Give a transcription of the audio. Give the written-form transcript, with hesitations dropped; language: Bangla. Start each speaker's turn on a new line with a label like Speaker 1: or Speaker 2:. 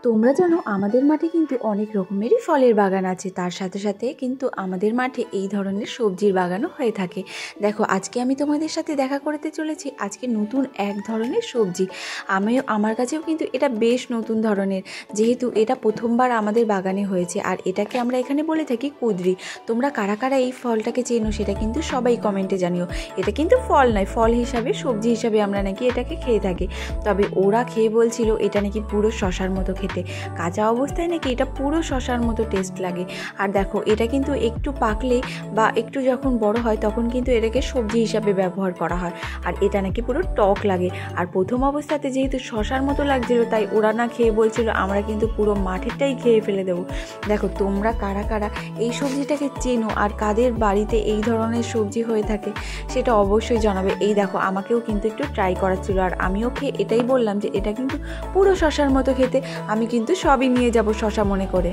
Speaker 1: তোমরা জানো আমাদের মাঠে কিন্তু অনেক রকমেরই ফলের বাগান আছে, তার সাথে সাথে কিন্তু আমাদের মাঠে এই ধরনের সবজির বাগানও হয়ে থাকে। দেখো আজকে আমি তোমাদের সাথে দেখা করতে চলেছি আজকে নতুন এক ধরনের সবজি। আমার কাছেও কিন্তু এটা বেশ নতুন ধরনের, যেহেতু এটা প্রথমবার আমাদের বাগানে হয়েছে। আর এটাকে আমরা এখানে বলে থাকি কুঁদরি। তোমরা কারা কারা এই ফলটাকে চেনো সেটা কিন্তু সবাই কমেন্টে জানিও। এটা কিন্তু ফল নয়, ফল হিসাবে সবজি হিসাবে আমরা নাকি এটাকে খেয়ে থাকি। তবে ওরা খেয়ে বলছিল এটা নাকি পুরো শশার মতো খেতে, কাঁচা অবস্থায় নাকি এটা পুরো শশার মতো টেস্ট লাগে। আর দেখো এটা কিন্তু একটু পাকলে বা একটু যখন বড় হয় তখন কিন্তু এটাকে সবজি হিসাবে ব্যবহার করা হয়। আর এটা নাকি পুরো টক লাগে। আর প্রথম অবস্থাতে যেহেতু শশার মতো লাগছিল তাই ওরা না খেয়ে বলছিল আমরা কিন্তু পুরো মাঠেরটাই খেয়ে ফেলে দেবো। দেখো তোমরা কারা কারা এই সবজিটাকে চেনো আর কাদের বাড়িতে এই ধরনের সবজি হয়ে থাকে সেটা অবশ্যই জানাবে। এই দেখো আমাকেও কিন্তু একটু ট্রাই করার ছিল, আর আমিও খেয়ে এটাই বললাম যে এটা কিন্তু পুরো শশার মতো খেতে। আমি কিন্তু সবই নিয়ে যাব শশা মনে করে।